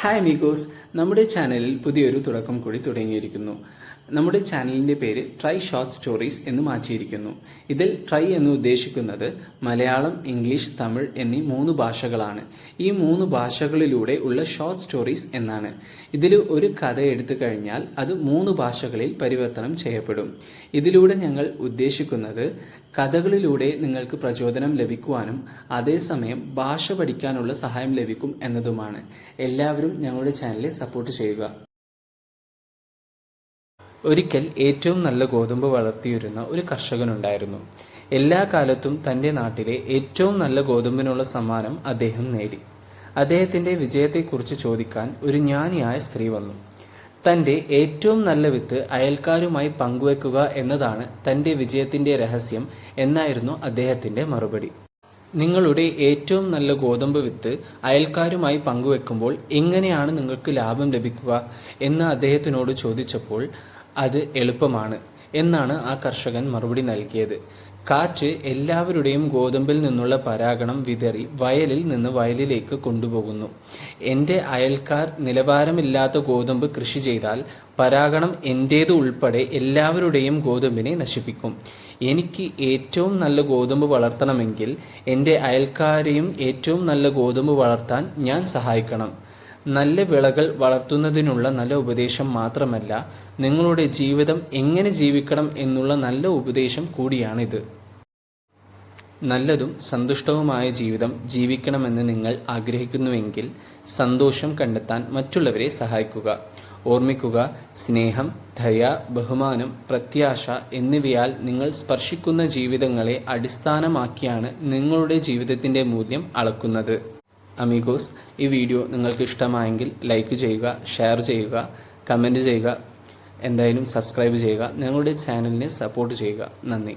Hi amigos, നമ്മുടെ ചാനലിൽ പുതിയൊരു തുടക്കം കൂടി തുടങ്ങിയിരിക്കുന്നു. നമ്മുടെ ചാനലിൻ്റെ പേര് ട്രൈ ഷോർട്ട് സ്റ്റോറീസ് എന്ന് മാറ്റിയിരിക്കുന്നു. ഇതിൽ ട്രൈ എന്ന് ഉദ്ദേശിക്കുന്നത് മലയാളം, ഇംഗ്ലീഷ്, തമിഴ് എന്നീ 3 ഭാഷകളാണ്. ഈ 3 ഭാഷകളിലൂടെ ഉള്ള ഷോർട്ട് സ്റ്റോറീസ് എന്നാണ്. ഇതിൽ ഒരു കഥ എടുത്തു കഴിഞ്ഞാൽ അത് 3 ഭാഷകളിൽ പരിവർത്തനം ചെയ്യപ്പെടും. ഇതിലൂടെ ഞങ്ങൾ ഉദ്ദേശിക്കുന്നത് കഥകളിലൂടെ നിങ്ങൾക്ക് പ്രചോദനം ലഭിക്കുവാനും അതേസമയം ഭാഷ പഠിക്കാനുള്ള സഹായം ലഭിക്കും എന്നതുമാണ്. എല്ലാവരും ഞങ്ങളുടെ ചാനലിനെ സപ്പോർട്ട് ചെയ്യുക. ഒരിക്കൽ ഏറ്റവും നല്ല ഗോതമ്പ് വളർത്തിയിരുന്ന ഒരു കർഷകനുണ്ടായിരുന്നു. എല്ലാ കാലത്തും തൻ്റെ നാട്ടിലെ ഏറ്റവും നല്ല ഗോതമ്പിനുള്ള സമ്മാനം അദ്ദേഹം നേടി. അദ്ദേഹത്തിൻ്റെ വിജയത്തെക്കുറിച്ച് ചോദിക്കാൻ ഒരു ജ്ഞാനിയായ സ്ത്രീ വന്നു. തൻ്റെ ഏറ്റവും നല്ല വിത്ത് അയൽക്കാരുമായി പങ്കുവെക്കുക എന്നതാണ് തൻ്റെ വിജയത്തിൻ്റെ രഹസ്യം എന്നായിരുന്നു അദ്ദേഹത്തിൻ്റെ മറുപടി. നിങ്ങളുടെ ഏറ്റവും നല്ല ഗോതമ്പ് വിത്ത് അയൽക്കാരുമായി പങ്കുവെക്കുമ്പോൾ എങ്ങനെയാണ് നിങ്ങൾക്ക് ലാഭം ലഭിക്കുക എന്ന് അദ്ദേഹത്തിനോട് ചോദിച്ചപ്പോൾ അത് എളുപ്പമാണ് എന്നാണ് ആ കർഷകൻ മറുപടി നൽകിയത്. കാറ്റ് എല്ലാവരുടെയും ഗോതമ്പിൽ നിന്നുള്ള പരാഗണം വിതറി വയലിൽ നിന്ന് വയലിലേക്ക് കൊണ്ടുപോകുന്നു. എൻ്റെ അയൽക്കാർ നിലവാരമില്ലാത്ത ഗോതമ്പ് കൃഷി ചെയ്താൽ പരാഗണം എൻ്റേത് ഉൾപ്പെടെ എല്ലാവരുടെയും ഗോതമ്പിനെ നശിപ്പിക്കും. എനിക്ക് ഏറ്റവും നല്ല ഗോതമ്പ് വളർത്തണമെങ്കിൽ എൻ്റെ അയൽക്കാരെയും ഏറ്റവും നല്ല ഗോതമ്പ് വളർത്താൻ ഞാൻ സഹായിക്കണം. നല്ല വിളകൾ വളർത്തുന്നതിനുള്ള നല്ല ഉപദേശം മാത്രമല്ല, നിങ്ങളുടെ ജീവിതം എങ്ങനെ ജീവിക്കണം എന്നുള്ള നല്ല ഉപദേശം കൂടിയാണിത്. നല്ലതും സന്തുഷ്ടവുമായ ജീവിതം ജീവിക്കണമെന്ന് നിങ്ങൾ ആഗ്രഹിക്കുന്നുവെങ്കിൽ സന്തോഷം കണ്ടെത്താൻ മറ്റുള്ളവരെ സഹായിക്കുക. ഓർമ്മിക്കുക, സ്നേഹം, ദയ, ബഹുമാനം, പ്രത്യാശ എന്നിവയാൽ നിങ്ങൾ സ്പർശിക്കുന്ന ജീവിതങ്ങളെ അടിസ്ഥാനമാക്കിയാണ് നിങ്ങളുടെ ജീവിതത്തിൻ്റെ മൂല്യം അളക്കുന്നത്. അമീഗോസ്, ഈ വീഡിയോ നിങ്ങൾക്ക് ഇഷ്ടമായെങ്കിൽ ലൈക്ക് ചെയ്യുക, ഷെയർ ചെയ്യുക, കമൻറ്റ് ചെയ്യുക, എന്തായാലും സബ്സ്ക്രൈബ് ചെയ്യുക. ഞങ്ങളുടെ ചാനലിനെ സപ്പോർട്ട് ചെയ്യുക. നന്ദി.